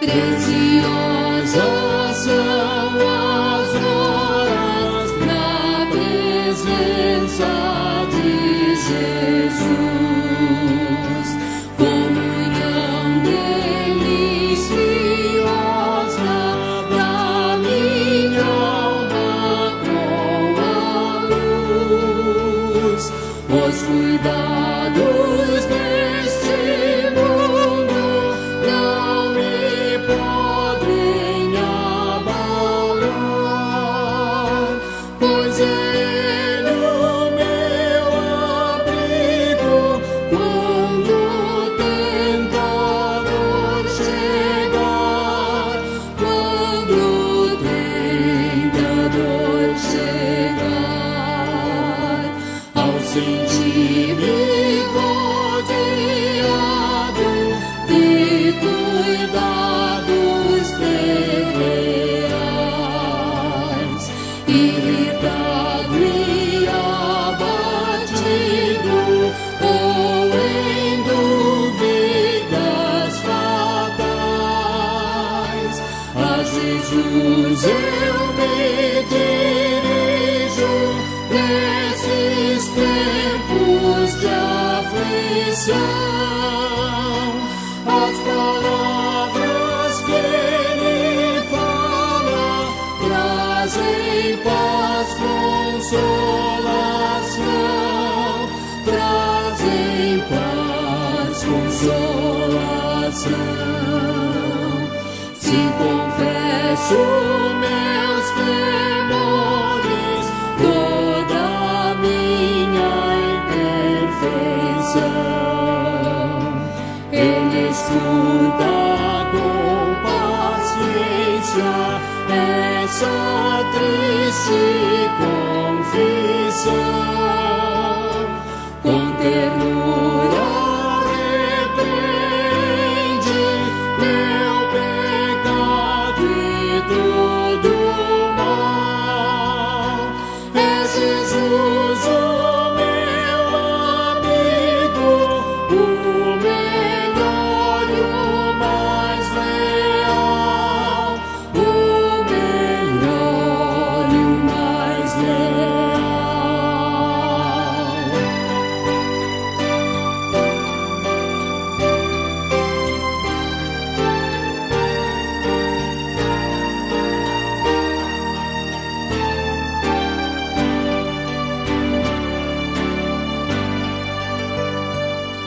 Preciosas são as horas na presença de Jesus. Comunhão deliciosa da minha alma com a luz. Os cuidados deste mundo não me podem abalar, pois Ele o meu abrigo quando o tentador chegar, quando o tentador chegar. Ao sentir-me rodeado de cuidados terrenais, irritado e abatido, ou em dúvidas fatais, a Jesus eu me dirijo nesses tempos de aflição. As palavras que Ele fala trazem paz, consolação, trazem paz, consolação. Se confesso meus temores, toda a minha imperfeição, Ele escuta com paciência essa triste confissão. Com ternura repreende meu pecado e todo mal. É Jesus o meu amigo, o melhor e o mais leal, o melhor e o mais leal.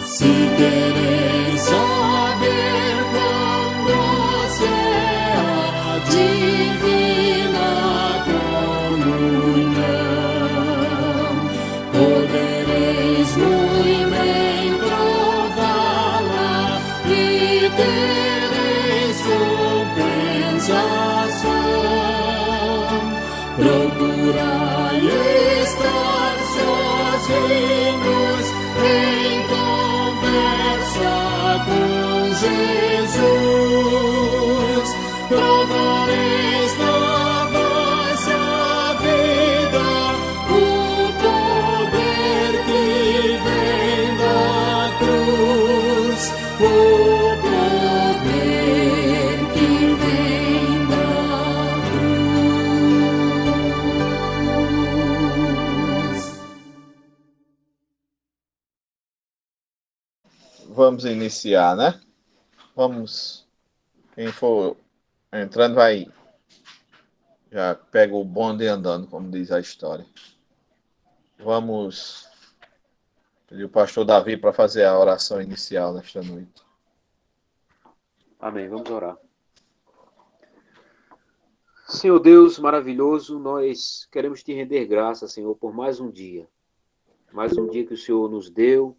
Se quereis saber quão doce é a divina comunhão, podereis muito bem prová-la e tereis compensação. Procurai estar sozinhos em conversa com Jesus. Provareis na vossa vida o poder que vem da cruz, o poder que vem da cruz. Vamos iniciar, né? Vamos. Quem for entrando vai. Já pega o bonde andando, como diz a história. Vamos pedir o pastor Davi para fazer a oração inicial nesta noite. Amém. Vamos orar. Senhor Deus maravilhoso, nós queremos te render graça, Senhor, por mais um dia. Mais um dia que o Senhor nos deu,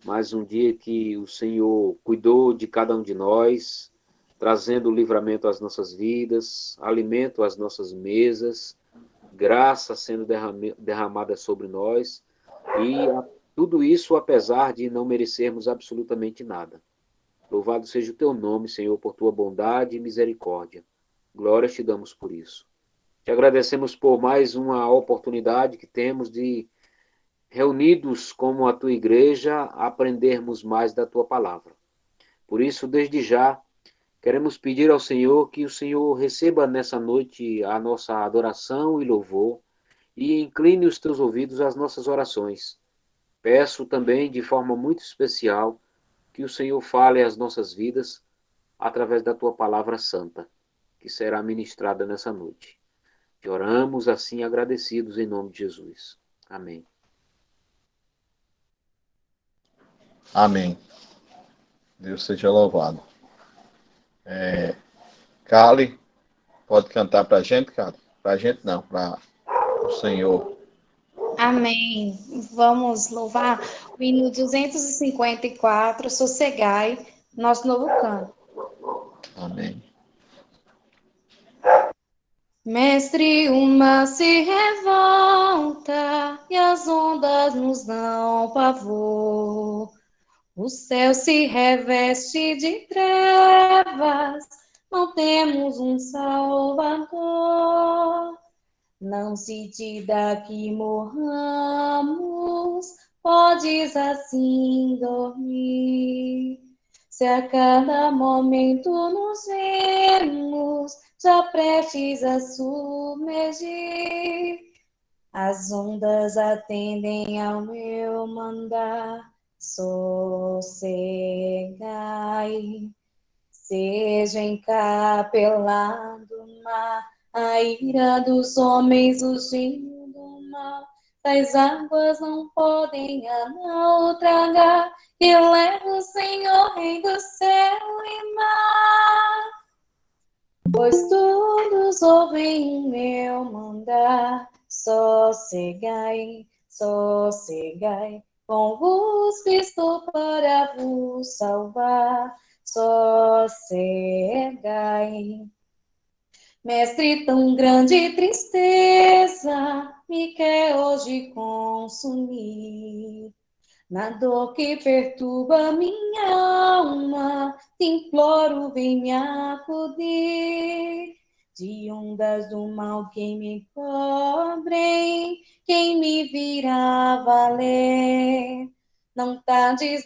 mais um dia que o Senhor cuidou de cada um de nós, trazendo livramento às nossas vidas, alimento às nossas mesas, graça sendo derramada sobre nós, e tudo isso apesar de não merecermos absolutamente nada. Louvado seja o teu nome, Senhor, por tua bondade e misericórdia. Glórias te damos por isso. Te agradecemos por mais uma oportunidade que temos de, reunidos como a tua igreja, aprendermos mais da tua palavra. Por isso, desde já, Queremos pedir ao Senhor que o Senhor receba nessa noite a nossa adoração e louvor e incline os teus ouvidos às nossas orações. Peço também, de forma muito especial, que o Senhor fale às nossas vidas através da tua palavra santa, que será ministrada nessa noite. Te oramos assim agradecidos em nome de Jesus. Amém. Amém. Deus seja louvado. Cali, pode cantar pra gente, cara? Pra gente não, para o Senhor. Amém. Vamos louvar o hino 254, Sossegai, nosso novo canto. Amém. Mestre, o mar se revolta e as ondas nos dão pavor. O céu se reveste de trevas, não temos um Salvador. Não se te dá que morramos, podes assim dormir. Se a cada momento nos vemos, já prestes a submergir, as ondas atendem ao meu mandar, sossegai. Seja encapelado o mar, a ira dos homens, o gênio do mal, as águas não podem a naufragar, que leva o Senhor, Rei do céu e mar. Pois todos ouvem o meu mandar, sossegai, sossegai, convosco estou para vos salvar, sossegai. Mestre, tão grande tristeza me quer hoje consumir. Na dor que perturba minha alma, te imploro, vem me acudir. De ondas do mal quem me cobrem, quem me virá valer. Não tardes,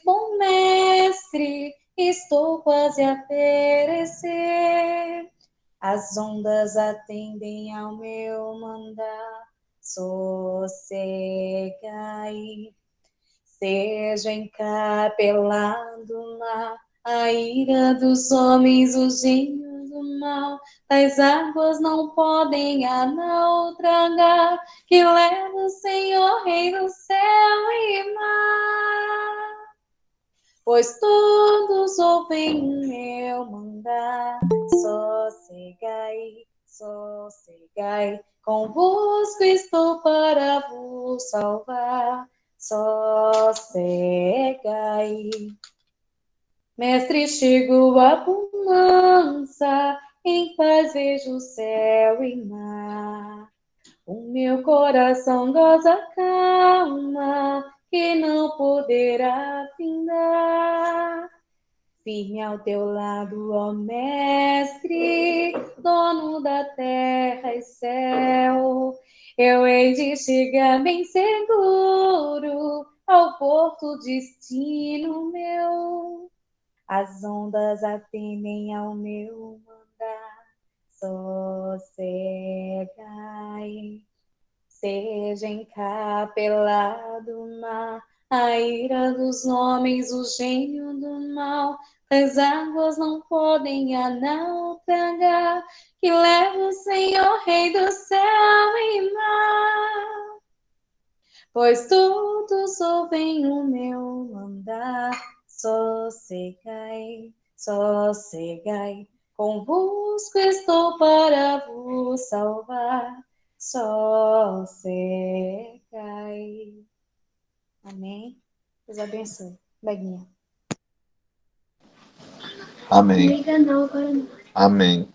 bom mestre, estou quase a perecer. As ondas atendem ao meu mandar, sossegai. Seja encapelado o mar, a ira dos homens, o gênio do mal, as águas não podem a naufragar, que leva o Senhor, Rei do céu e mar. Pois todos ouvem o meu mandar, sossegai, sossegai, convosco estou para vos salvar, sossegai. Mestre, chego a bonança, em paz vejo o céu e mar. O meu coração goza calma, que não poderá findar. Firme ao teu lado, ó Mestre, dono da terra e céu, eu hei de chegar bem seguro ao porto destino meu. As ondas atendem ao meu mandar, sossegai. Seja encapelado o mar, a ira dos homens, o gênio do mal, as águas não podem a naufragar, que leva o Senhor, Rei do céu e mar. Pois todos ouvem o meu mandar, sossegai, sossegai, convosco estou para vos salvar, sossegai. Amém? Deus abençoe. Beguinha. Amém. Liga não, agora não. Amém.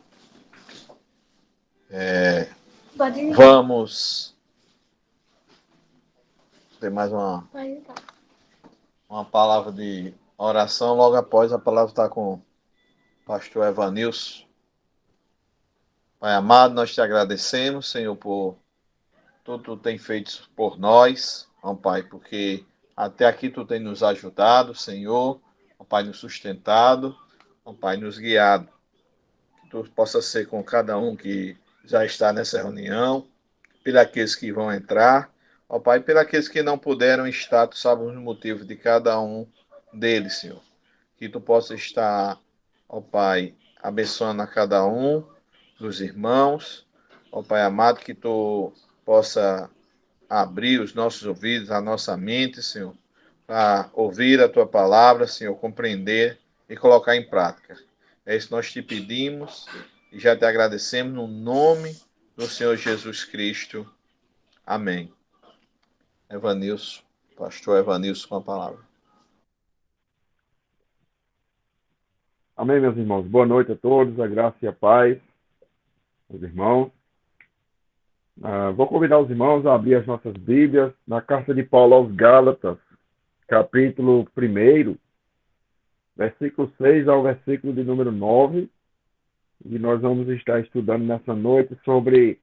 Pode ligar. Vamos ter mais Pode ligar. uma palavra de oração. Logo após, a palavra está com o pastor Evanilson. Pai amado, nós te agradecemos, Senhor, por tudo que tu tem feito por nós, ó Pai, porque até aqui tu tem nos ajudado, Senhor, ó Pai, nos sustentado. ó Pai, nos guiado, que tu possa ser com cada um que já está nessa reunião, pelos aqueles que vão entrar, ó Pai, pelos aqueles que não puderam estar, tu sabes os motivos de cada um deles, Senhor. Que tu possa estar, ó Pai, abençoando a cada um dos irmãos, ó Pai amado, que tu possa abrir os nossos ouvidos, a nossa mente, Senhor, para ouvir a tua palavra, Senhor, compreender e colocar em prática. É isso que nós te pedimos e já te agradecemos no nome do Senhor Jesus Cristo. Amém. Evanilson, pastor Evanilson com a palavra. Amém, meus irmãos. Boa noite a todos, a graça e a paz, meus irmãos. Vou convidar os irmãos a abrir as nossas Bíblias na carta de Paulo aos Gálatas, capítulo 1, versículo 6 ao versículo de número 9. E nós vamos estar estudando nessa noite sobre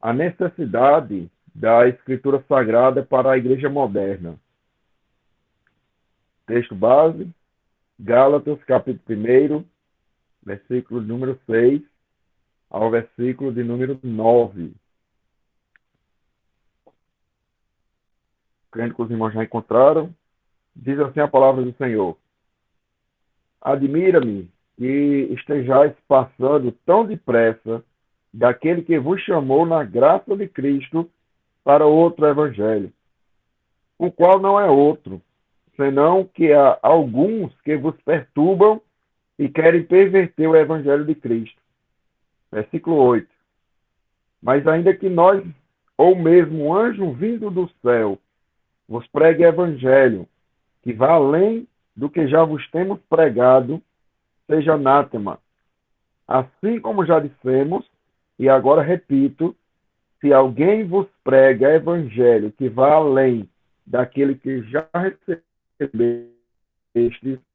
a necessidade da Escritura Sagrada para a Igreja Moderna. Texto base, Gálatas, capítulo 1, versículo número 6 ao versículo de número 9. Crendo que os irmãos já encontraram, diz assim a palavra do Senhor: Admira-me que estejais passando tão depressa daquele que vos chamou na graça de Cristo para outro evangelho, o qual não é outro, senão que há alguns que vos perturbam e querem perverter o evangelho de Cristo. Versículo 8. Mas ainda que nós, ou mesmo um anjo vindo do céu, vos pregue evangelho, que vá além do que já vos temos pregado, seja anátema. Assim como já dissemos, e agora repito, se alguém vos prega evangelho que vá além daquele que já recebeste,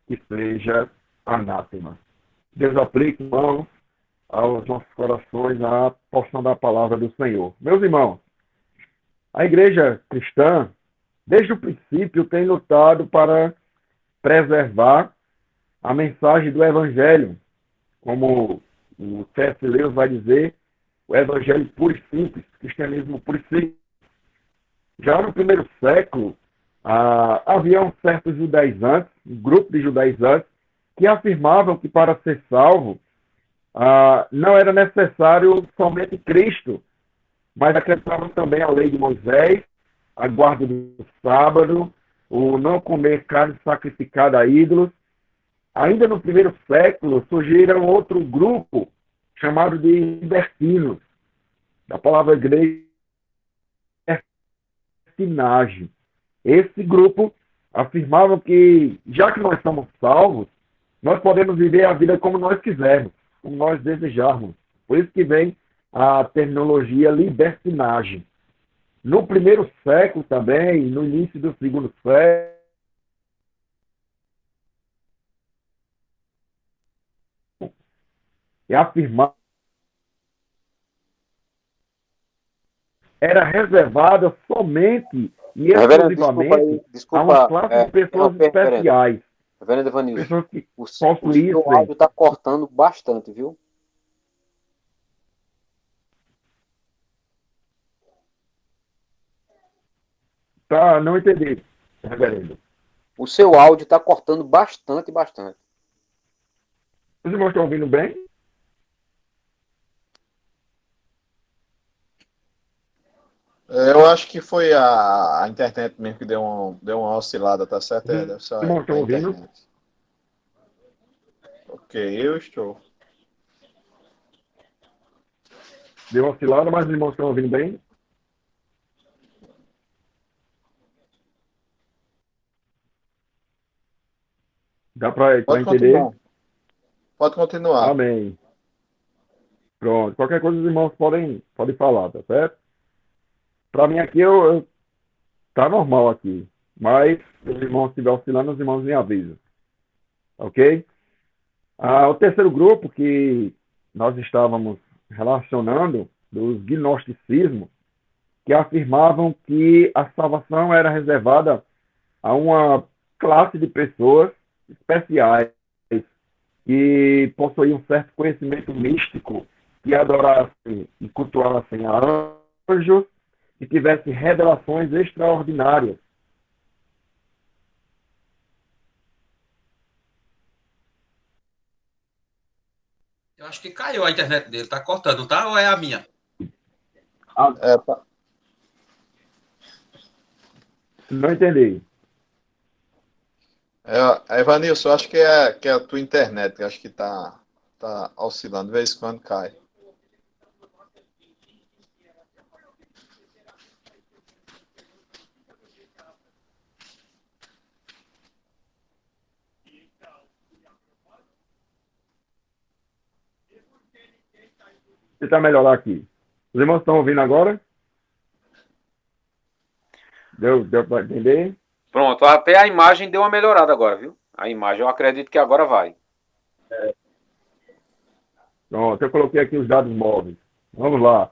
que seja anátema. Deus aplique, irmãos, aos nossos corações a porção da palavra do Senhor. Meus irmãos, a igreja cristã, desde o princípio, tem lutado para preservar a mensagem do Evangelho, como o C.S. Lewis vai dizer, o Evangelho puro e simples, cristianismo puro e simples. Já no primeiro século, havia certos judaizantes, um grupo de judaizantes, que afirmavam que para ser salvo, não era necessário somente Cristo, mas acreditavam também a lei de Moisés, a guarda do sábado, o não comer carne sacrificada a ídolos. Ainda no primeiro século, surgiram outro grupo chamado de libertinos, da palavra grega libertinagem. Esse grupo afirmava que, já que nós somos salvos, nós podemos viver a vida como nós quisermos, como nós desejarmos. Por isso que vem a terminologia libertinagem. No primeiro século também, no início do segundo século, é afirmar era reservada somente e exclusivamente a uma classe de pessoas especiais. Reverendo Evanilson, Pessoas que o seu áudio está cortando bastante, viu? Tá, não entendi, reverendo. O seu áudio está cortando bastante. Os irmãos estão ouvindo bem? Eu acho que foi a internet mesmo que deu uma oscilada, tá certo? Deve ser Irmãos, estão a ouvindo? internet. Ok, eu estou. Deu uma oscilada, mas os irmãos estão ouvindo bem? Dá para Pode entender? continuar. Pode continuar. Amém. Pronto. Qualquer coisa os irmãos podem falar, tá certo? Para mim aqui, tá normal aqui. Mas se os irmãos estiverem oscilando, os irmãos me avisam. Ok? O terceiro grupo que nós estávamos relacionando, dos gnosticismos, que afirmavam que a salvação era reservada a uma classe de pessoas especiais, que possuíam um certo conhecimento místico, que adorassem e cultuassem a anjos, que tivessem revelações extraordinárias. Eu acho que caiu a internet dele, tá cortando, tá? Ou é a minha? É, tá. Não entendi. Evanilson, eu acho que é a tua internet, eu acho que tá oscilando, de vez em quando cai. Vou tentar melhorar aqui. Os irmãos estão ouvindo agora? Deu para entender? Pronto, até a imagem deu uma melhorada agora, viu? A imagem, eu acredito que agora vai. Pronto, eu coloquei aqui os dados móveis. Vamos lá.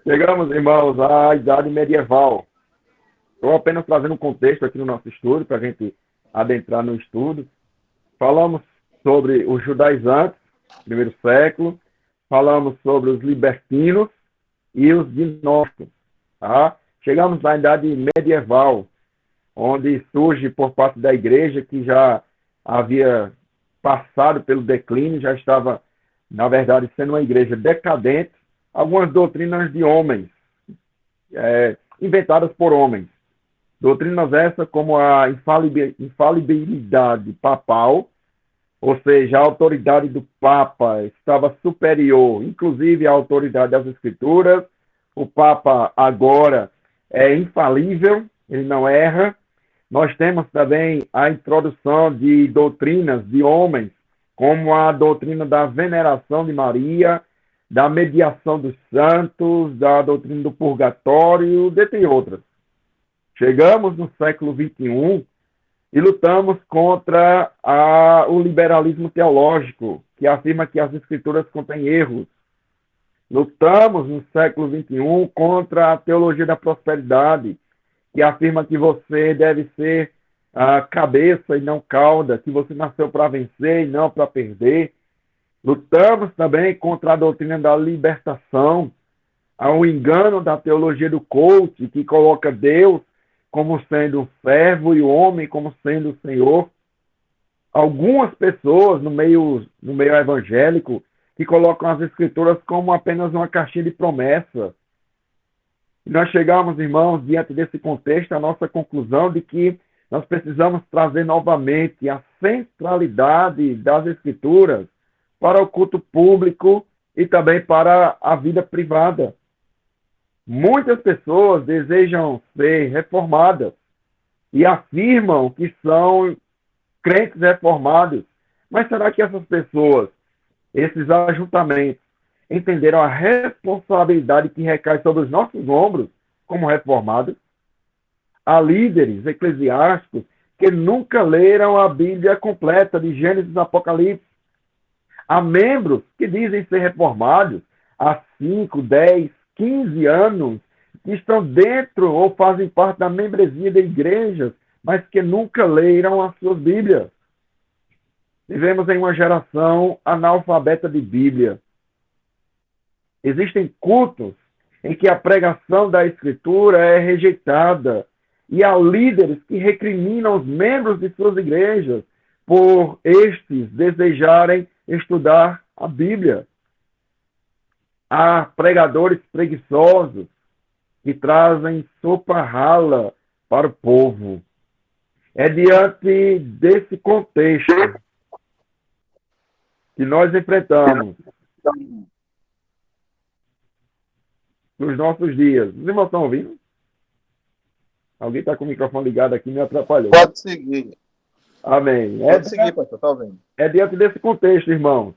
Chegamos, irmãos, à Idade Medieval. Estou apenas trazendo um contexto aqui no nosso estudo, para a gente adentrar no estudo. Falamos sobre os judaizantes, primeiro século. Falamos sobre os libertinos e os gnósticos. Tá? Chegamos à Idade Medieval, onde surge por parte da igreja, que já havia passado pelo declínio, já estava, na verdade, sendo uma igreja decadente, algumas doutrinas de homens, inventadas por homens. Doutrinas essas como a infalibilidade papal, ou seja, a autoridade do Papa estava superior, inclusive à autoridade das Escrituras. O Papa agora é infalível, ele não erra. Nós temos também a introdução de doutrinas de homens, como a doutrina da veneração de Maria, da mediação dos santos, da doutrina do purgatório, dentre outras. Chegamos no século XXI e lutamos contra o liberalismo teológico, que afirma que as escrituras contêm erros. Lutamos no século XXI contra a teologia da prosperidade, que afirma que você deve ser a cabeça e não cauda, que você nasceu para vencer e não para perder. Lutamos também contra a doutrina da libertação, ao engano da teologia do coach, que coloca Deus como sendo o servo e o homem como sendo o Senhor. Algumas pessoas no meio evangélico que colocam as escrituras como apenas uma caixinha de promessa. E nós chegamos, irmãos, diante desse contexto, à nossa conclusão de que nós precisamos trazer novamente a centralidade das escrituras para o culto público e também para a vida privada. Muitas pessoas desejam ser reformadas e afirmam que são crentes reformados. Mas será que essas pessoas, esses ajuntamentos, entenderam a responsabilidade que recai sobre os nossos ombros como reformados? Há líderes eclesiásticos que nunca leram a Bíblia completa, de Gênesis e Apocalipse. Há membros que dizem ser reformados há 5, 10, 15 anos, que estão dentro ou fazem parte da membresia de igrejas, mas que nunca leram as suas Bíblias. Vivemos em uma geração analfabeta de Bíblia. Existem cultos em que a pregação da Escritura é rejeitada e há líderes que recriminam os membros de suas igrejas por estes desejarem estudar a Bíblia. Há pregadores preguiçosos que trazem sopa rala para o povo. É diante desse contexto que nós enfrentamos nos nossos dias. Os irmãos estão ouvindo? Alguém está com o microfone ligado aqui, me atrapalhou. Pode seguir. Amém. Pode seguir, pastor, está ouvindo. É diante desse contexto, irmãos.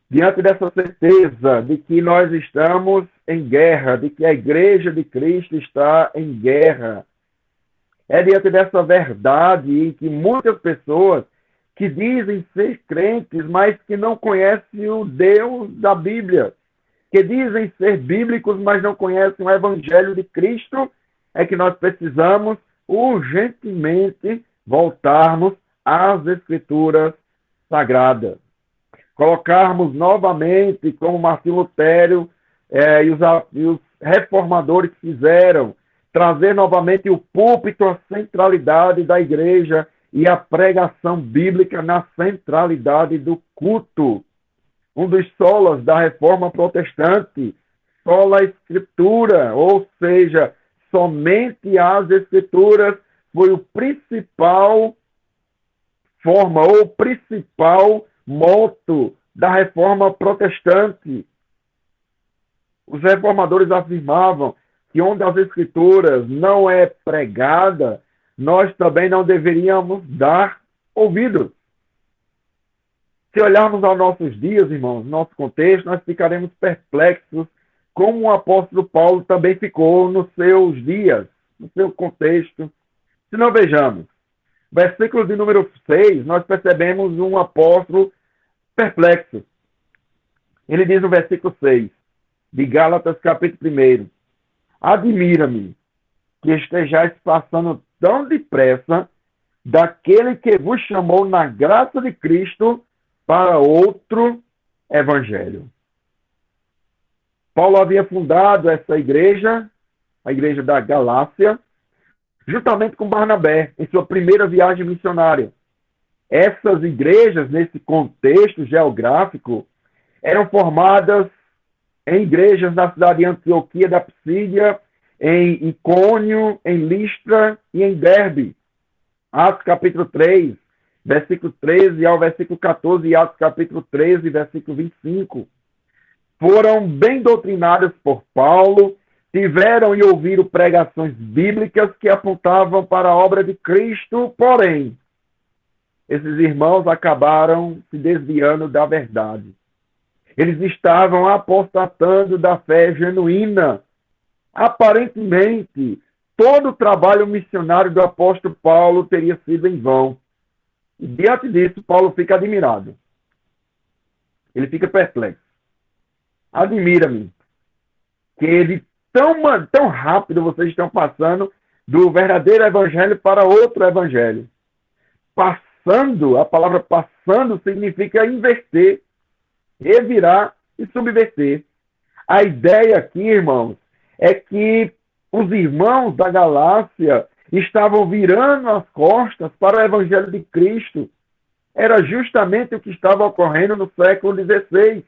Diante dessa certeza de que nós estamos em guerra, de que a igreja de Cristo está em guerra. É diante dessa verdade em que muitas pessoas que dizem ser crentes, mas que não conhecem o Deus da Bíblia, que dizem ser bíblicos, mas não conhecem o Evangelho de Cristo, é que nós precisamos urgentemente voltarmos às Escrituras sagrada. Colocarmos novamente, como Martinho Lutero e os reformadores fizeram, trazer novamente o púlpito à centralidade da igreja e a pregação bíblica na centralidade do culto. Um dos solas da reforma protestante, sola escritura, ou seja, somente as escrituras, foi o principal forma ou principal moto da reforma protestante. Os reformadores afirmavam que onde as escrituras não é pregada, nós também não deveríamos dar ouvidos. Se olharmos aos nossos dias, irmãos, nosso contexto, nós ficaremos perplexos, como o apóstolo Paulo também ficou nos seus dias, no seu contexto. Se não vejamos, versículo de número 6, nós percebemos um apóstolo perplexo. Ele diz no versículo 6, de Gálatas capítulo 1, admira-me que estejais passando tão depressa daquele que vos chamou na graça de Cristo para outro evangelho. Paulo havia fundado essa igreja, a igreja da Galácia, juntamente com Barnabé, em sua primeira viagem missionária. Essas igrejas, nesse contexto geográfico, eram formadas em igrejas na cidade de Antioquia da Psídia, em Icônio, em Listra e em Derbe. Atos capítulo 3, versículo 13 ao versículo 14, e Atos capítulo 13, versículo 25. Foram bem doutrinadas por Paulo, tiveram e ouviram pregações bíblicas que apontavam para a obra de Cristo, porém, esses irmãos acabaram se desviando da verdade. Eles estavam apostatando da fé genuína. Aparentemente, todo o trabalho missionário do apóstolo Paulo teria sido em vão. E diante disso, Paulo fica admirado. Ele fica perplexo. Admira-me que ele tão rápido vocês estão passando do verdadeiro evangelho para outro evangelho. Passando, a palavra passando significa inverter, revirar e subverter. A ideia aqui, irmãos, é que os irmãos da Galácia estavam virando as costas para o evangelho de Cristo. Era justamente o que estava ocorrendo no século XVI.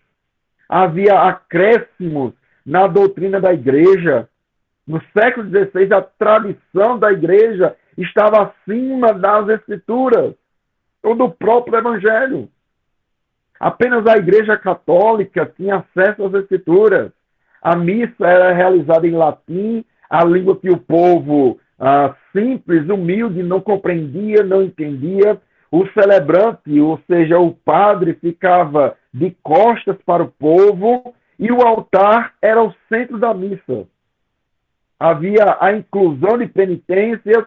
Havia acréscimos na doutrina da igreja. No século XVI, a tradição da igreja estava acima das escrituras, ou do próprio evangelho. Apenas a igreja católica tinha acesso às escrituras. A missa era realizada em latim, a língua que o povo simples, humilde, não compreendia, não entendia. O celebrante, ou seja, o padre, ficava de costas para o povo e o altar era o centro da missa. Havia a inclusão de penitências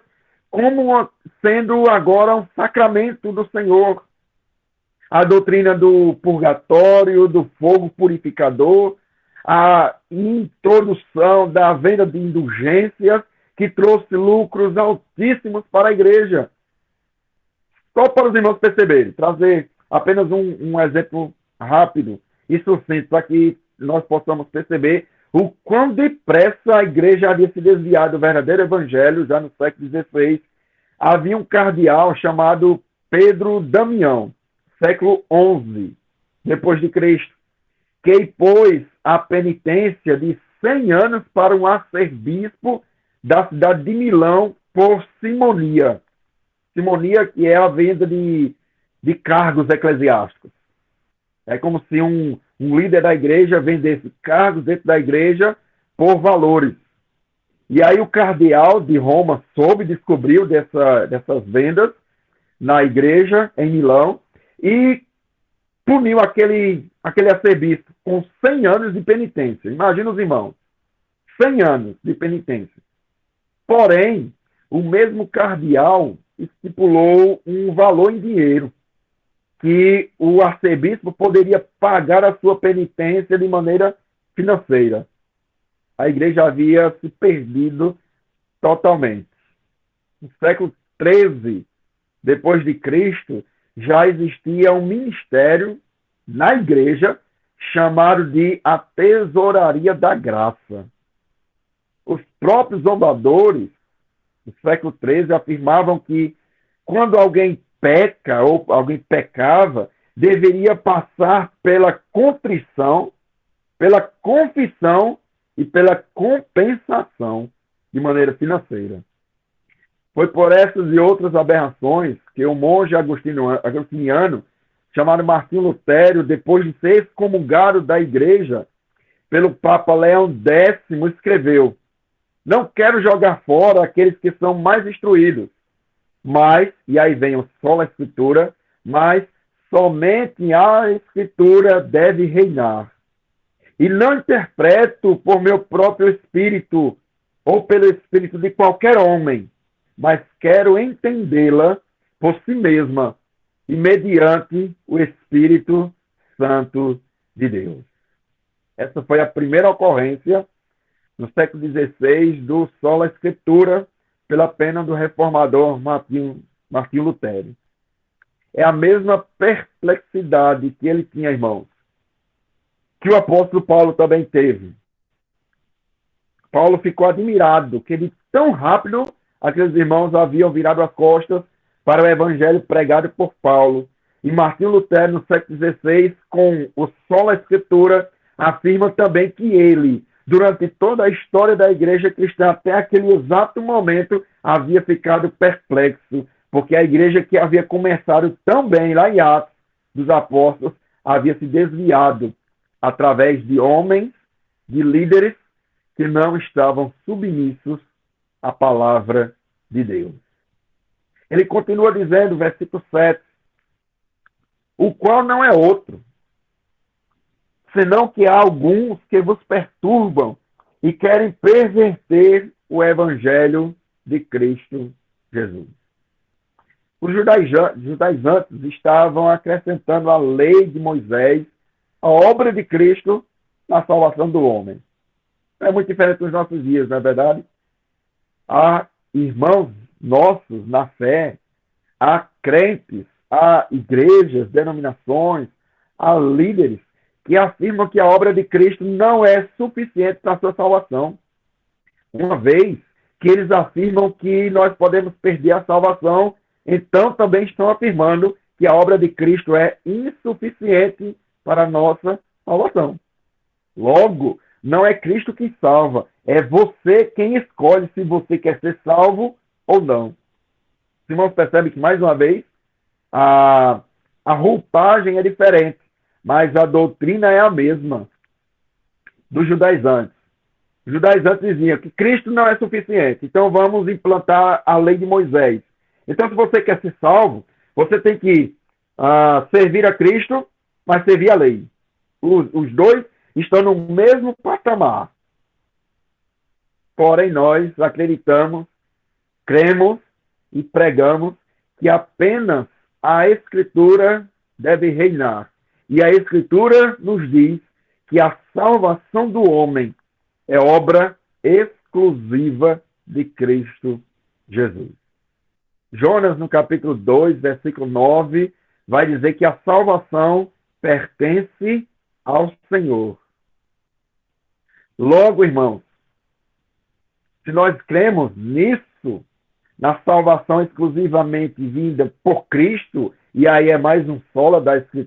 como sendo agora um sacramento do Senhor. A doutrina do purgatório, do fogo purificador, a introdução da venda de indulgências, que trouxe lucros altíssimos para a igreja. Só para os irmãos perceberem, trazer apenas um exemplo rápido e sucinto, para que nós possamos perceber o quão depressa a igreja havia se desviado do verdadeiro evangelho, já no século XVI. Havia um cardeal chamado Pedro Damião, século XI, depois de Cristo, que pôs a penitência de 100 anos para um arcebispo da cidade de Milão por simonia. Simonia, que é a venda de cargos eclesiásticos. É como se um líder da igreja vendesse cargos dentro da igreja por valores. E aí o cardeal de Roma descobriu dessas vendas na igreja em Milão e puniu aquele arcebispo com 100 anos de penitência. Imagina os irmãos, 100 anos de penitência. Porém, o mesmo cardeal estipulou um valor em dinheiro que o arcebispo poderia pagar a sua penitência de maneira financeira. A igreja havia se perdido totalmente. No século XIII, depois de Cristo, já existia um ministério na igreja chamado de a Tesouraria da Graça. Os próprios zombadores do século XIII afirmavam que quando alguém peca ou alguém pecava, deveria passar pela contrição, pela confissão e pela compensação de maneira financeira. Foi por essas e outras aberrações que o monge agostiniano, chamado Martinho Lutero, depois de ser excomungado da igreja pelo Papa Leão X, escreveu: não quero jogar fora aqueles que são mais instruídos, mas, e aí vem o sola escritura, mas somente a escritura deve reinar. E não interpreto por meu próprio espírito ou pelo espírito de qualquer homem, mas quero entendê-la por si mesma e mediante o Espírito Santo de Deus. Essa foi a primeira ocorrência no século XVI do sola escritura pela pena do reformador Martinho Lutero. É a mesma perplexidade que ele tinha, irmãos, que o apóstolo Paulo também teve. Paulo ficou admirado que de tão rápido aqueles irmãos haviam virado as costas para o evangelho pregado por Paulo. E Martinho Lutero, no século XVI, com o sola escritura, afirma também que ele, durante toda a história da igreja cristã, até aquele exato momento, havia ficado perplexo, porque a igreja que havia começado tão bem lá em Atos dos Apóstolos havia se desviado através de homens, de líderes que não estavam submissos à palavra de Deus. Ele continua dizendo, versículo 7, o qual não é outro, senão que há alguns que vos perturbam e querem perverter o evangelho de Cristo Jesus. Os judaizantes estavam acrescentando à lei de Moisés a obra de Cristo na salvação do homem. É muito diferente dos nossos dias, não é verdade? Há irmãos nossos na fé, há crentes, há igrejas, denominações, há líderes que afirmam que a obra de Cristo não é suficiente para a sua salvação. Uma vez que eles afirmam que nós podemos perder a salvação, então também estão afirmando que a obra de Cristo é insuficiente para a nossa salvação. Logo, não é Cristo quem salva, é você quem escolhe se você quer ser salvo ou não. Os irmãos percebem que, mais uma vez, a roupagem é diferente, mas a doutrina é a mesma dos judaizantes. Os judaizantes diziam que Cristo não é suficiente, então vamos implantar a lei de Moisés. Então, se você quer ser salvo, você tem que servir a Cristo, mas servir a lei. Os dois estão no mesmo patamar. Porém, nós acreditamos, cremos e pregamos que apenas a Escritura deve reinar. E a Escritura nos diz que a salvação do homem é obra exclusiva de Cristo Jesus. Jonas, no capítulo 2, versículo 9, vai dizer que a salvação pertence ao Senhor. Logo, irmãos, se nós cremos nisso, na salvação exclusivamente vinda por Cristo, e aí é mais um sola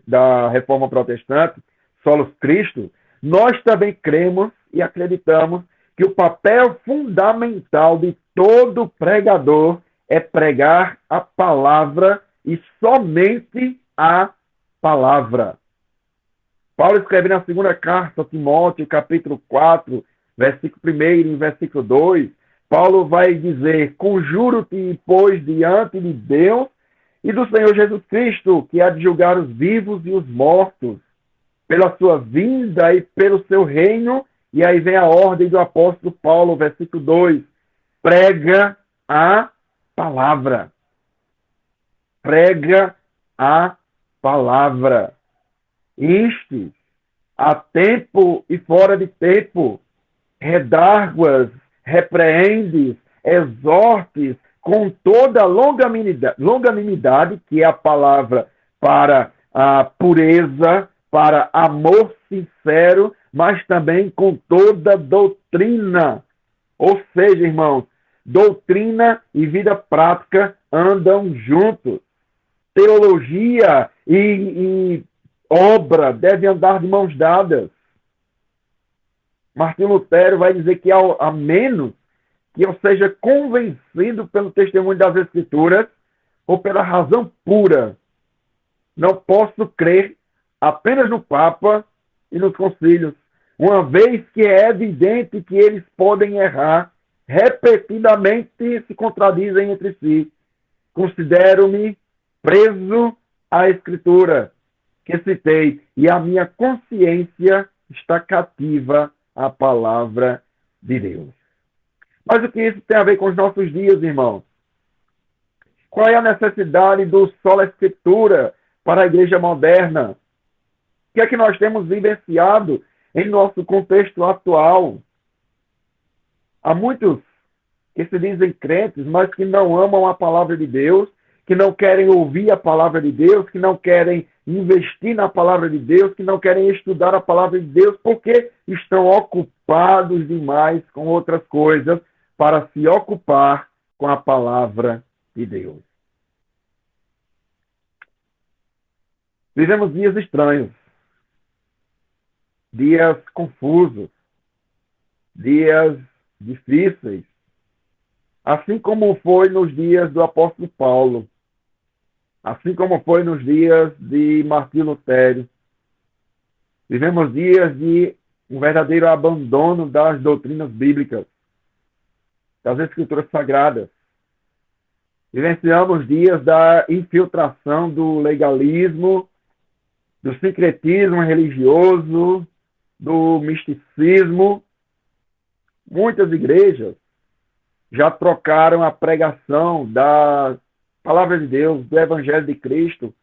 da Reforma Protestante, solos Cristo, nós também cremos e acreditamos que o papel fundamental de todo pregador é pregar a palavra e somente a palavra. Paulo escreve na segunda carta a Timóteo, capítulo 4, versículo 1 e versículo 2, Paulo vai dizer: conjuro-te, pois, diante de Deus e do Senhor Jesus Cristo, que há de julgar os vivos e os mortos, pela sua vinda e pelo seu reino. E aí vem a ordem do apóstolo Paulo, versículo 2, prega a palavra. Prega a palavra. Instes, a tempo e fora de tempo, redarguas, repreendes, exortes, com toda a longanimidade, que é a palavra para a pureza, para amor sincero, mas também com toda doutrina. Ou seja, irmãos, doutrina e vida prática andam juntos. Teologia e obra devem andar de mãos dadas. Martinho Lutero vai dizer que a menos que eu seja convencido pelo testemunho das Escrituras ou pela razão pura, não posso crer apenas no Papa e nos concílios, uma vez que é evidente que eles podem errar, repetidamente se contradizem entre si. Considero-me preso à Escritura que citei, e a minha consciência está cativa à palavra de Deus. Mas o que isso tem a ver com os nossos dias, irmãos? Qual é a necessidade do sola Escritura para a igreja moderna? O que é que nós temos vivenciado em nosso contexto atual? Há muitos que se dizem crentes, mas que não amam a palavra de Deus, que não querem ouvir a palavra de Deus, que não querem investir na palavra de Deus, que não querem estudar a palavra de Deus, porque estão ocupados demais com outras coisas para se ocupar com a palavra de Deus. Vivemos dias estranhos, dias confusos, dias difíceis, assim como foi nos dias do apóstolo Paulo, assim como foi nos dias de Martinho Lutero. Vivemos dias de um verdadeiro abandono das doutrinas bíblicas, das Escrituras Sagradas. Vivenciamos dias da infiltração do legalismo, do sincretismo religioso, do misticismo. Muitas igrejas já trocaram a pregação da palavra de Deus, do Evangelho de Cristo,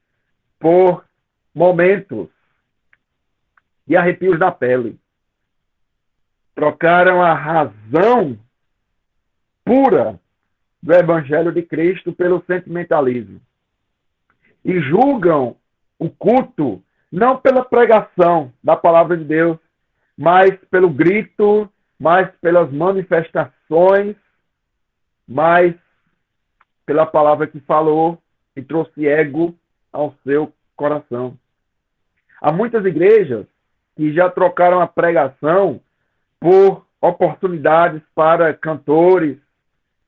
por momentos de arrepios na pele. Trocaram a razão pura do Evangelho de Cristo pelo sentimentalismo. E julgam o culto não pela pregação da palavra de Deus, mas pelo grito, mas pelas manifestações, mas pela palavra que falou e trouxe ego ao seu coração. Há muitas igrejas que já trocaram a pregação por oportunidades para cantores,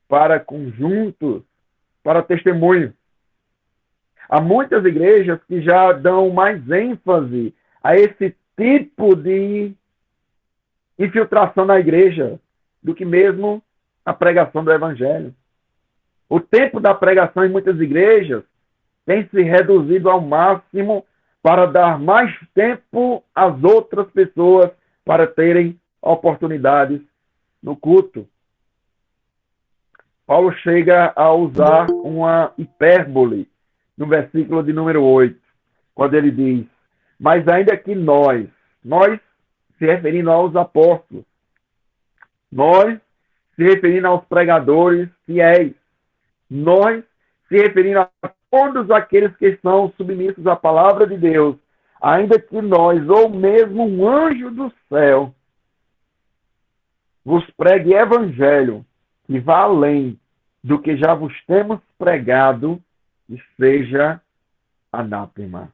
para conjuntos, para testemunho. Há muitas igrejas que já dão mais ênfase a esse tipo de infiltração na igreja do que mesmo a pregação do Evangelho. O tempo da pregação em muitas igrejas tem se reduzido ao máximo para dar mais tempo às outras pessoas para terem oportunidades no culto. Paulo chega a usar uma hipérbole no versículo de número 8, quando ele diz: mas ainda que nós se referindo aos apóstolos, nós se referindo aos pregadores fiéis, nós se referindo a todos aqueles que são submissos à palavra de Deus, ainda que nós, ou mesmo um anjo do céu, vos pregue evangelho que vá além do que já vos temos pregado, que seja anátema,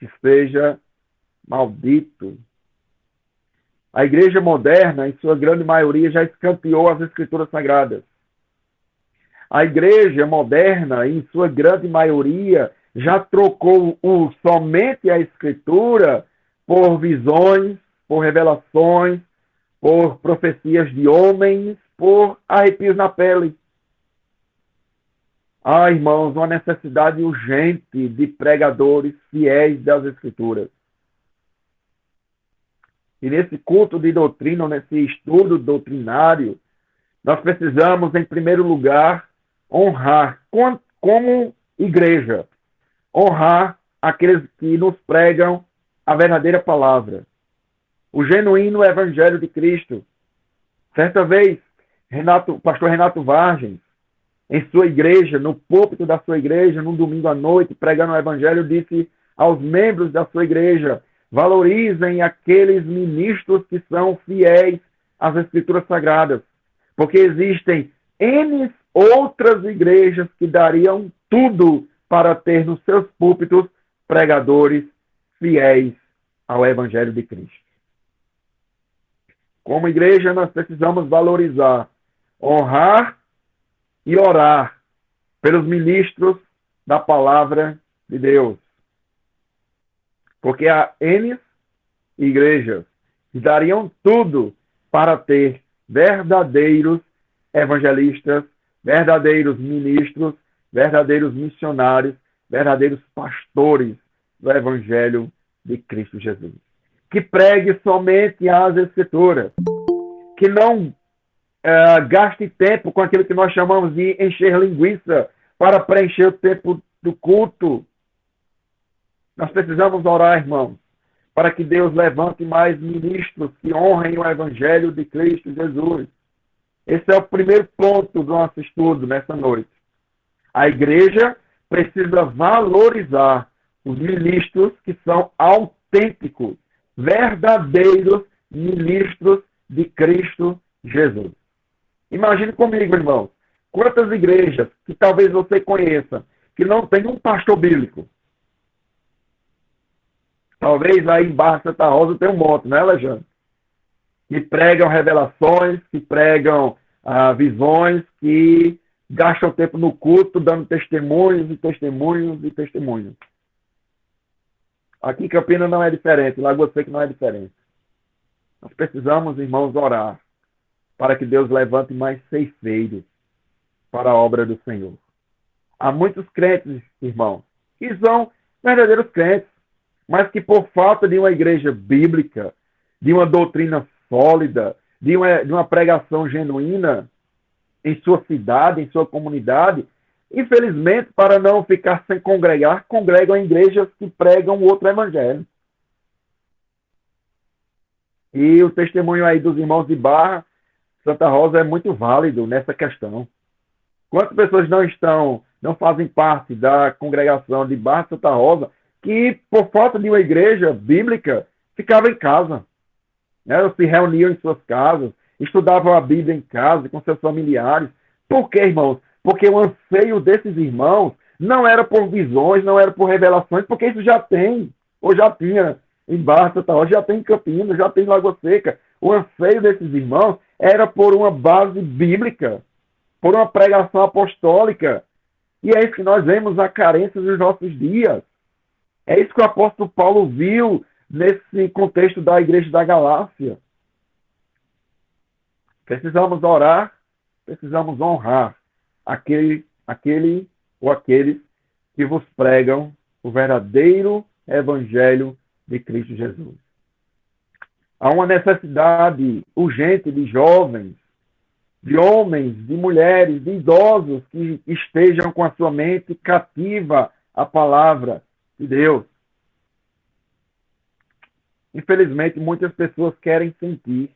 que seja maldito. A igreja moderna, em sua grande maioria, já escanteou as Escrituras Sagradas. A igreja moderna, em sua grande maioria, já trocou somente a Escritura por visões, por revelações, por profecias de homens, por arrepios na pele. Ah, irmãos, uma necessidade urgente de pregadores fiéis das Escrituras. E nesse culto de doutrina, nesse estudo doutrinário, nós precisamos, em primeiro lugar, honrar, como igreja, honrar aqueles que nos pregam a verdadeira palavra, o genuíno Evangelho de Cristo. Certa vez, o pastor Renato Vargens, em sua igreja, no púlpito da sua igreja, num domingo à noite, pregando o evangelho, disse aos membros da sua igreja: valorizem aqueles ministros que são fiéis às escrituras sagradas, porque existem N outras igrejas que dariam tudo para ter nos seus púlpitos pregadores fiéis ao evangelho de Cristo. Como igreja, nós precisamos valorizar, honrar e orar pelos ministros da palavra de Deus. Porque há N igrejas que dariam tudo para ter verdadeiros evangelistas, verdadeiros ministros, verdadeiros missionários, verdadeiros pastores do evangelho de Cristo Jesus. Que pregue somente as Escrituras, que não gaste tempo com aquilo que nós chamamos de encher linguiça para preencher o tempo do culto. Nós precisamos orar, irmãos, para que Deus levante mais ministros que honrem o evangelho de Cristo Jesus. Esse é o primeiro ponto do nosso estudo nessa noite. A igreja precisa valorizar os ministros que são autênticos, verdadeiros ministros de Cristo Jesus. Imagine comigo, irmãos, quantas igrejas que talvez você conheça que não tem um pastor bíblico. Talvez aí em Barra Santa Rosa tenha um monte, né, Alexandre? Que pregam revelações, que pregam visões, que gastam tempo no culto, dando testemunhos e testemunhos e testemunhos. Aqui em Campinas não é diferente, Lagoa Seca não é diferente. Nós precisamos, irmãos, orar para que Deus levante mais ceifeiros para a obra do Senhor. Há muitos crentes, irmãos, que são verdadeiros crentes, mas que por falta de uma igreja bíblica, de uma doutrina sólida, de uma pregação genuína em sua cidade, em sua comunidade, infelizmente, para não ficar sem congregar, congregam em igrejas que pregam outro evangelho. E o testemunho aí dos irmãos de Barra Santa Rosa é muito válido nessa questão. Quantas pessoas não fazem parte da congregação de Barra Santa Rosa que, por falta de uma igreja bíblica, ficavam em casa, né? Se reuniam em suas casas, estudavam a Bíblia em casa, com seus familiares. Por quê, irmãos? Porque o anseio desses irmãos não era por visões, não era por revelações, porque isso já tem, ou já tinha em Barra Santa Rosa, já tem em Campinas, já tem em Lagoa Seca. O anseio desses irmãos era por uma base bíblica, por uma pregação apostólica. E é isso que nós vemos a carência dos nossos dias. É isso que o apóstolo Paulo viu nesse contexto da igreja da Galácia. Precisamos orar, precisamos honrar aquele ou aqueles que vos pregam o verdadeiro evangelho de Cristo Jesus. Há uma necessidade urgente de jovens, de homens, de mulheres, de idosos que estejam com a sua mente cativa à palavra de Deus. Infelizmente, muitas pessoas querem sentir,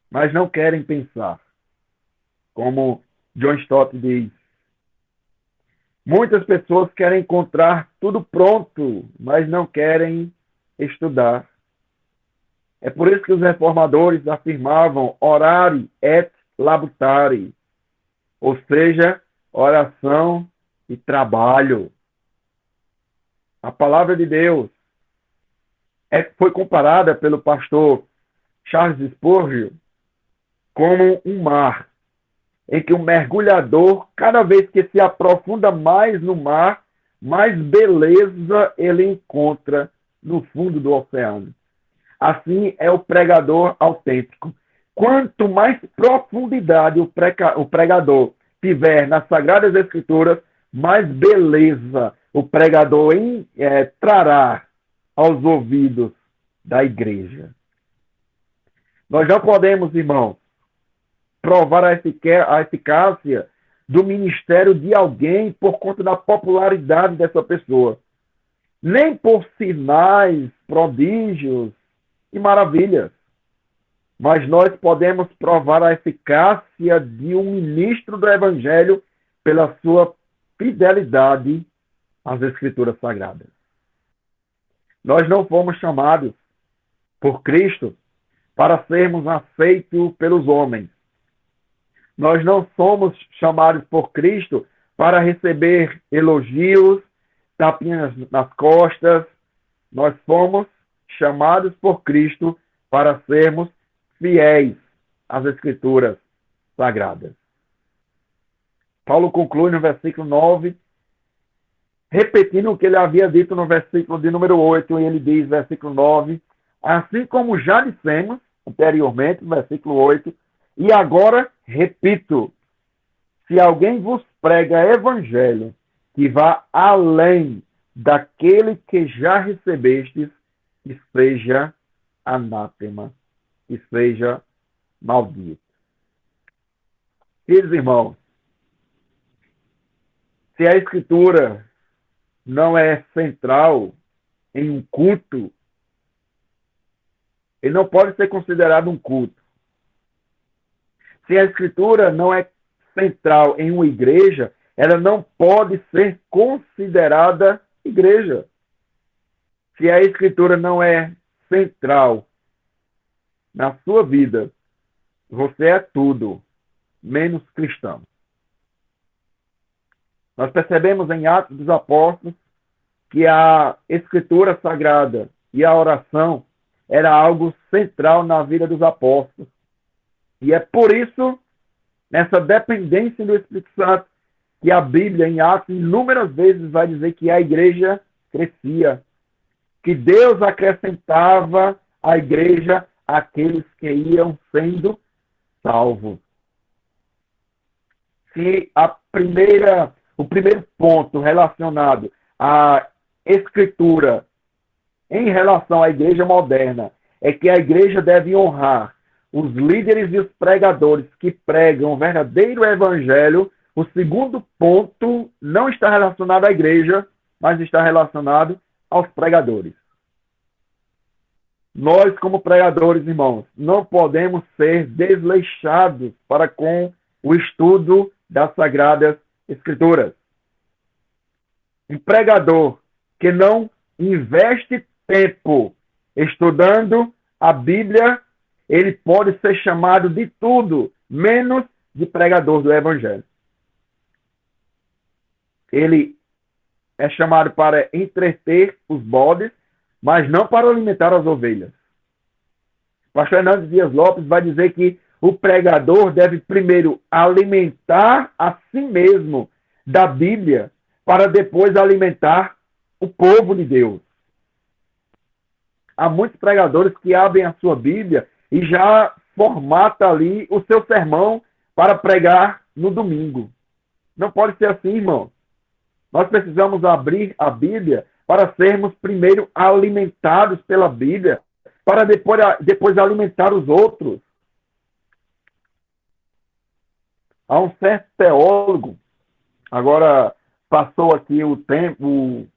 mas não querem pensar. Como John Stott diz, muitas pessoas querem encontrar tudo pronto, mas não querem estudar. É por isso que os reformadores afirmavam orare et labutare, ou seja, oração e trabalho. A palavra de Deus foi comparada pelo pastor Charles Spurgeon como um mar, em que o mergulhador, cada vez que se aprofunda mais no mar, mais beleza ele encontra no fundo do oceano. Assim é o pregador autêntico. Quanto mais profundidade o pregador tiver nas Sagradas Escrituras, mais beleza o pregador trará aos ouvidos da igreja. Nós não podemos, irmãos, provar a eficácia do ministério de alguém por conta da popularidade dessa pessoa. Nem por sinais, prodígios e maravilhas. mas nós podemos provar a eficácia de um ministro do Evangelho pela sua fidelidade às Escrituras Sagradas. Nós não fomos chamados por Cristo para sermos aceitos pelos homens. Nós não somos chamados por Cristo para receber elogios, tapinhas nas costas. Nós fomos chamados por Cristo para sermos fiéis às Escrituras Sagradas. Paulo conclui no versículo 9, repetindo o que ele havia dito no versículo de número 8, e ele diz, versículo 9, assim como já dissemos anteriormente, no versículo 8, e agora repito, se alguém vos prega evangelho que vá além daquele que já recebestes, que seja anátema, que seja maldito. Queridos irmãos, se a Escritura não é central em um culto, ele não pode ser considerado um culto. Se a Escritura não é central em uma igreja, ela não pode ser considerada igreja. Se a Escritura não é central na sua vida, você é tudo menos cristão. Nós percebemos em Atos dos Apóstolos que a Escritura Sagrada e a oração era algo central na vida dos apóstolos. E é por isso, nessa dependência do Espírito Santo, que a Bíblia, em Atos, inúmeras vezes vai dizer que a igreja crescia, que Deus acrescentava à igreja aqueles que iam sendo salvos. Se o primeiro ponto relacionado à Escritura em relação à igreja moderna é que a igreja deve honrar os líderes e os pregadores que pregam o verdadeiro evangelho, o segundo ponto não está relacionado à igreja, mas está relacionado aos pregadores. Nós, como pregadores, irmãos, não podemos ser desleixados para com o estudo das Sagradas Escrituras. Um pregador que não investe tempo estudando a Bíblia, ele pode ser chamado de tudo, menos de pregador do Evangelho. Ele é chamado para entreter os bodes, mas não para alimentar as ovelhas. O pastor Hernandes Dias Lopes vai dizer que o pregador deve primeiro alimentar a si mesmo da Bíblia, para depois alimentar o povo de Deus. Há muitos pregadores que abrem a sua Bíblia e já formata ali o seu sermão para pregar no domingo. Não pode ser assim, irmão. Nós precisamos abrir a Bíblia para sermos primeiro alimentados pela Bíblia, para depois alimentar os outros. Há um certo teólogo, agora passou aqui o tempo,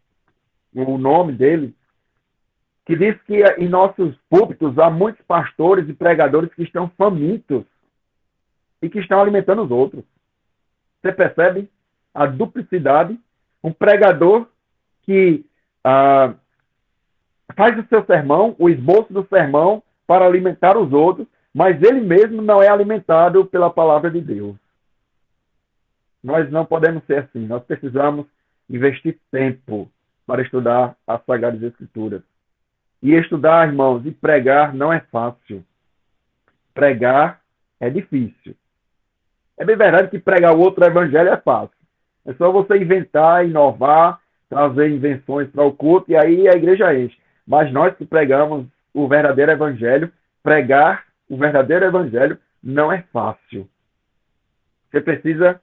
o nome dele, que diz que em nossos púlpitos há muitos pastores e pregadores que estão famintos e que estão alimentando os outros. Você percebe a duplicidade? Um pregador que faz o seu sermão, o esboço do sermão, para alimentar os outros, mas ele mesmo não é alimentado pela palavra de Deus. Nós não podemos ser assim. Nós precisamos investir tempo para estudar as Sagradas Escrituras. E estudar, irmãos, e pregar não é fácil. Pregar é difícil. É bem verdade que pregar o outro evangelho é fácil. É só você inventar, inovar, trazer invenções para o culto e aí a igreja enche. Mas nós que pregamos o verdadeiro evangelho, pregar o verdadeiro evangelho não é fácil. Você precisa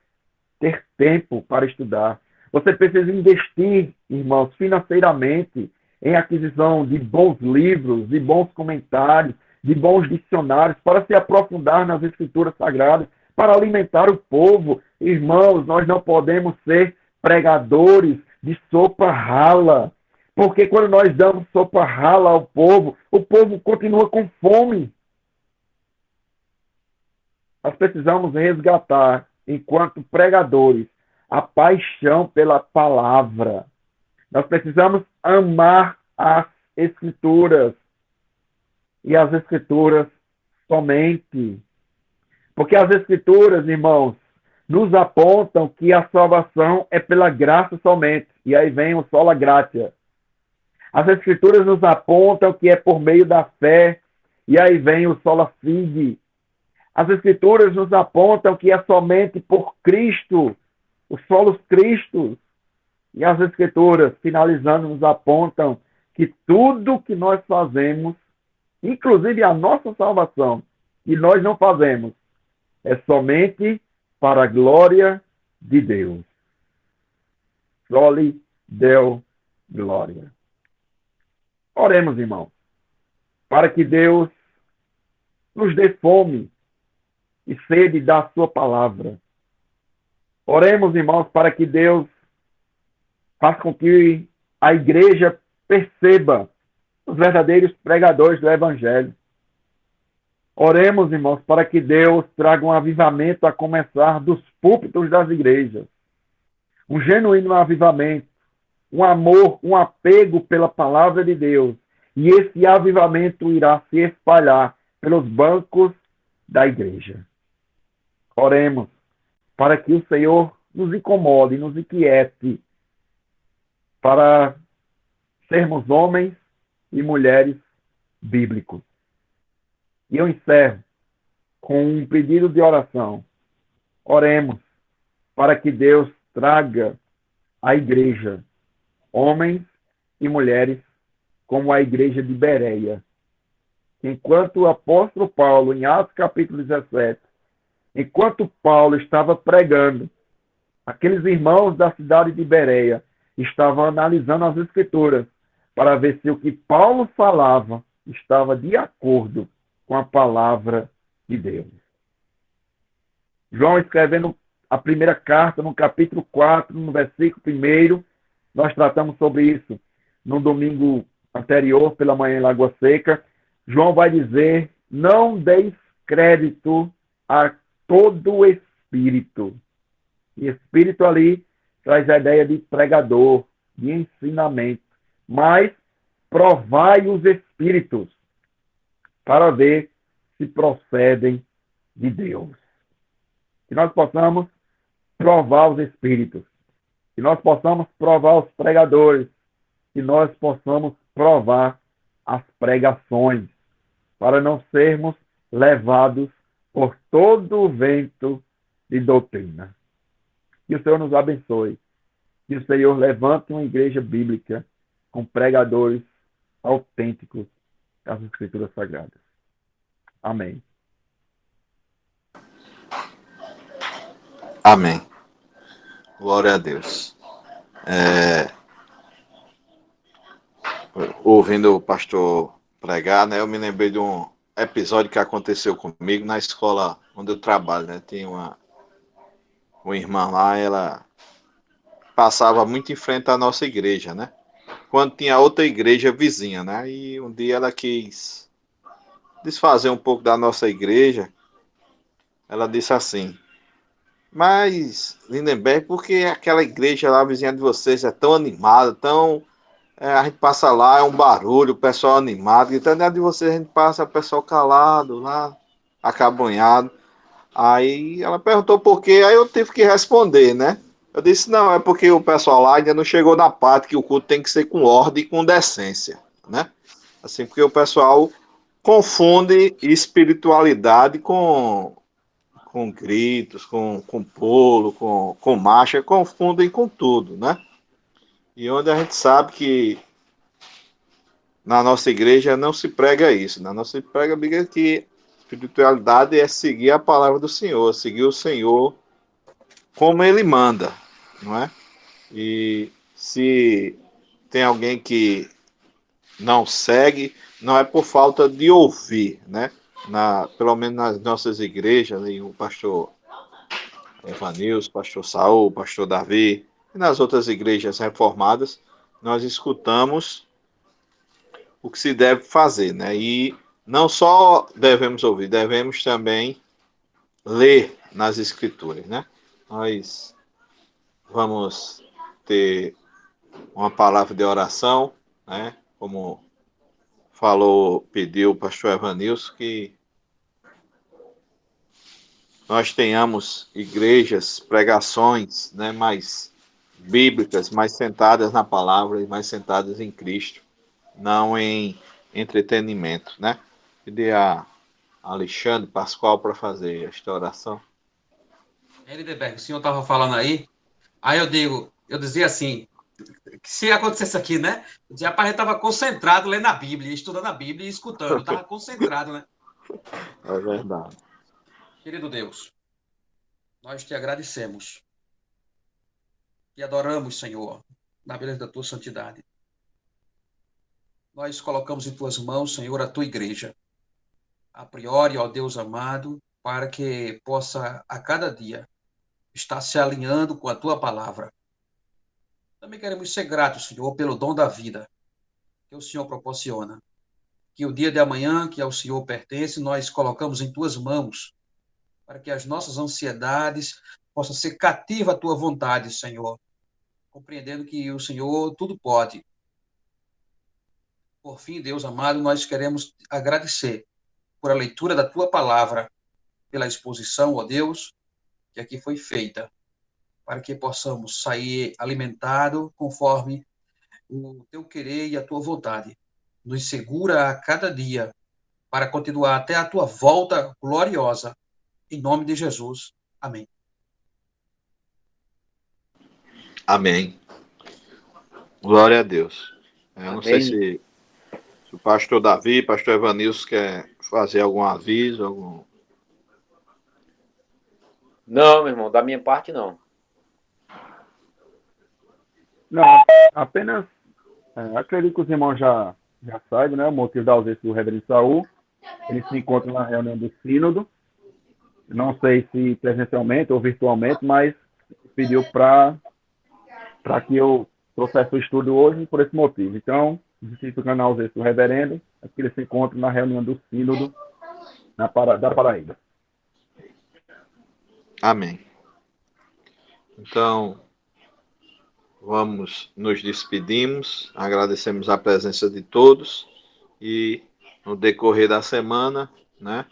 ter tempo para estudar. Você precisa investir, irmãos, financeiramente em aquisição de bons livros, de bons comentários, de bons dicionários, para se aprofundar nas Escrituras Sagradas, para alimentar o povo. Irmãos, nós não podemos ser pregadores de sopa rala, porque quando nós damos sopa rala ao povo, o povo continua com fome. Nós precisamos resgatar, enquanto pregadores, a paixão pela palavra. Nós precisamos amar as Escrituras. E as Escrituras somente. Porque as Escrituras, irmãos, nos apontam que a salvação é pela graça somente. E aí vem o sola gratia. As Escrituras nos apontam que é por meio da fé. E aí vem o sola fide. As Escrituras nos apontam que é somente por Cristo, o solos Cristo. E as Escrituras, finalizando, nos apontam que tudo que nós fazemos, inclusive a nossa salvação, que nós não fazemos, é somente para a glória de Deus. Soli Deo glória. Oremos, irmãos, para que Deus nos dê fome e sede da sua palavra. Oremos, irmãos, para que Deus faça com que a igreja perceba os verdadeiros pregadores do Evangelho. Oremos, irmãos, para que Deus traga um avivamento a começar dos púlpitos das igrejas. Um genuíno avivamento, um amor, um apego pela palavra de Deus. E esse avivamento irá se espalhar pelos bancos da igreja. Oremos para que o Senhor nos incomode, nos inquiete, para sermos homens e mulheres bíblicos. E eu encerro com um pedido de oração. Oremos para que Deus traga à igreja homens e mulheres como a igreja de Bereia. Enquanto o apóstolo Paulo, em Atos capítulo 17, enquanto Paulo estava pregando, aqueles irmãos da cidade de Bereia estavam analisando as Escrituras para ver se o que Paulo falava estava de acordo com a palavra de Deus. João, escrevendo a primeira carta, no capítulo 4, no versículo 1, nós tratamos sobre isso no domingo anterior, pela manhã em Lagoa Seca. João vai dizer: não deis crédito a todo espírito. E espírito ali traz a ideia de pregador, de ensinamento. Mas provai os espíritos para ver se procedem de Deus. Que nós possamos provar os espíritos. Que nós possamos provar os pregadores. Que nós possamos provar as pregações. Para não sermos levados por todo o vento de doutrina. Que o Senhor nos abençoe. Que o Senhor levante uma igreja bíblica com pregadores autênticos das Escrituras Sagradas. Amém. Amém. Glória a Deus. Ouvindo o pastor pregar, né, eu me lembrei de um episódio que aconteceu comigo na escola onde eu trabalho, né? Tinha uma irmã lá, ela passava muito em frente à nossa igreja, né? Quando tinha outra igreja vizinha, né? E um dia ela quis desfazer um pouco da nossa igreja. Ela disse assim: mas, Lindenberg, por que aquela igreja lá, vizinha de vocês, é tão animada, tão... a gente passa lá, é um barulho, o pessoal animado, então a de vocês a gente passa, o pessoal calado lá, acabunhado. Aí ela perguntou por quê, aí eu tive que responder, né? Eu disse: não, é porque o pessoal lá ainda não chegou na parte que o culto tem que ser com ordem e com decência, né? Assim, porque o pessoal confunde espiritualidade com gritos, com pulo, com marcha, confundem com tudo, né? E onde a gente sabe que na nossa igreja não se prega isso. Na nossa prega que espiritualidade é seguir a palavra do Senhor, seguir o Senhor como Ele manda, não é? E se tem alguém que não segue, não é por falta de ouvir, né? Pelo menos nas nossas igrejas, o pastor Evanilson, pastor Saul, pastor Davi, e nas outras igrejas reformadas, nós escutamos o que se deve fazer, né? E não só devemos ouvir, devemos também ler nas Escrituras, né? Nós vamos ter uma palavra de oração, né? Como pediu o pastor Evanilson, que nós tenhamos igrejas, pregações, né, mais bíblicas, mais sentadas na palavra e mais sentadas em Cristo, não em entretenimento, né? Pedir a Alexandre Pascoal para fazer esta oração. Lindeberg, o senhor estava falando aí eu dizia assim, que se acontecesse aqui, né? O rapaz, a gente estava concentrado lendo a Bíblia, estudando a Bíblia e escutando, estava concentrado, né? É verdade. Querido Deus, nós te agradecemos e adoramos, Senhor, na beleza da tua santidade. Nós colocamos em tuas mãos, Senhor, a tua igreja, a priori, ó Deus amado, para que possa, a cada dia, estar se alinhando com a tua palavra. Também queremos ser gratos, Senhor, pelo dom da vida que o Senhor proporciona. Que o dia de amanhã, que ao Senhor pertence, nós colocamos em tuas mãos, para que as nossas ansiedades possam ser cativas à tua vontade, Senhor, compreendendo que o Senhor tudo pode. Por fim, Deus amado, nós queremos agradecer por a leitura da tua palavra, pela exposição, ó Deus, que aqui foi feita, para que possamos sair alimentados conforme o teu querer e a tua vontade. Nos segura a cada dia para continuar até a tua volta gloriosa. Em nome de Jesus. Amém. Amém. Glória a Deus. Eu não sei Amém. se o pastor Davi, pastor Evanilson quer fazer algum aviso, algum... Não, meu irmão, da minha parte não. Não, apenas acredito que os irmãos já saibam, né? O motivo da ausência do reverendo Saul. Ele se encontra na reunião do sínodo. Não sei se presencialmente ou virtualmente, mas pediu para que eu trouxesse o estudo hoje por esse motivo. Então, justificando na ausência do reverendo, é que ele se encontra na reunião do sínodo da Paraíba. Amém. Então, nos despedimos, agradecemos a presença de todos e no decorrer da semana, né?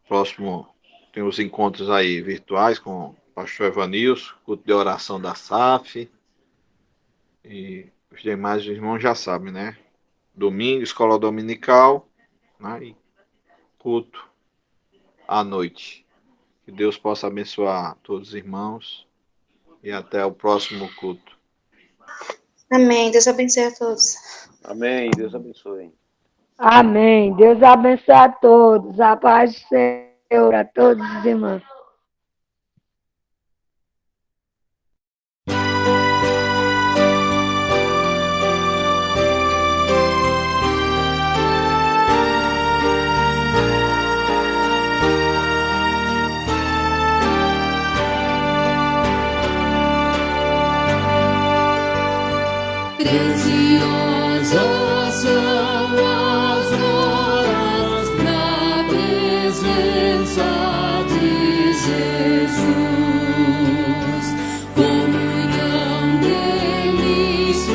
Próximo tem os encontros aí virtuais com o pastor Evanilson, culto de oração da SAF e os demais irmãos já sabem, né? Domingo, escola dominical, né? E culto à noite. Que Deus possa abençoar todos os irmãos e até o próximo culto. Amém. Deus abençoe a todos. Amém. Deus abençoe. Amém. Deus abençoe a todos. A paz do Senhor a todos os irmãos. Preciosas são as horas na presença de Jesus. Comunhão deliciosa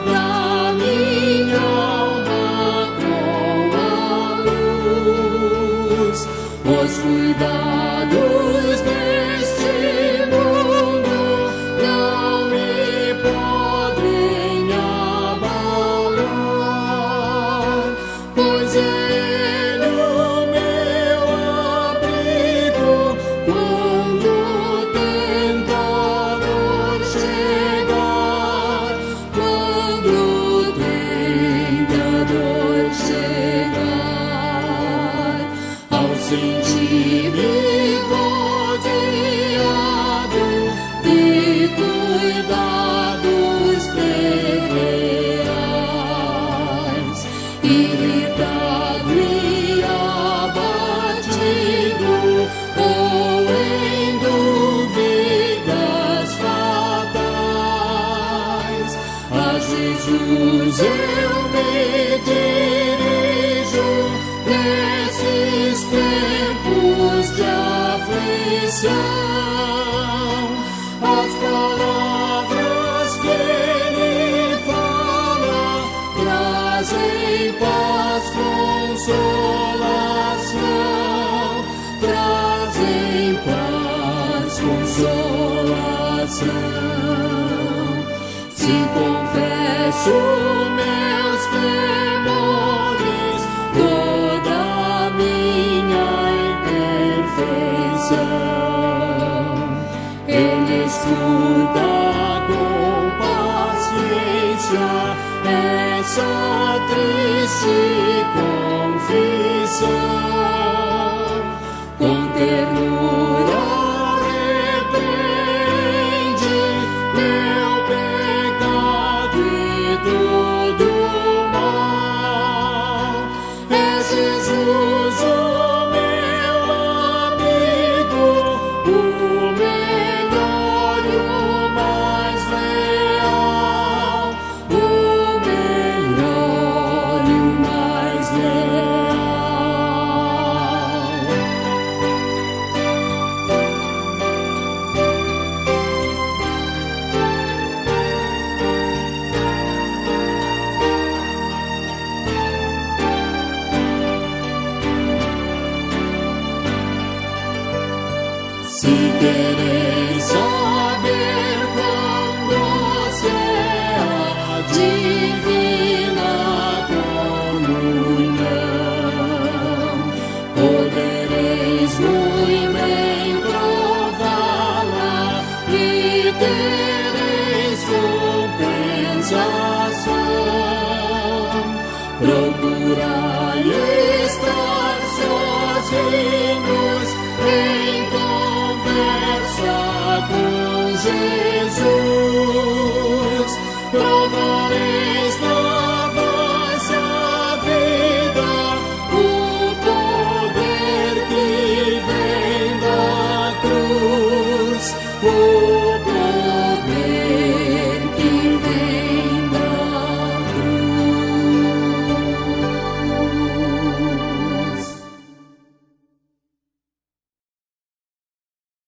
da minha alma com a luz. Os cuidados deste mundo não me podem abalar, pois Ele o meu abrigo quando o tentador chegar, quando o tentador chegar, ao sentir-me rodeado de cuidados terrenais, irritado e abatido, ou em dúvidas fatais, a Jesus eu me dirijo nesse nestes tempos de aflição, as palavras que Ele fala trazem paz, consolação, trazem paz, consolação. Se confesso meus temores, toda a minha imperfeição, Ele escuta com paciência essa triste confissão. Com ternura repreende meu pecado e todo mal. É Jesus o meu amigo, o melhor e o mais leal, o melhor e o mais leal. Se quereis saber quão doce é a divina comunhão, podereis muito bem prová-la e tereis compensação. Procurai estar sozinhos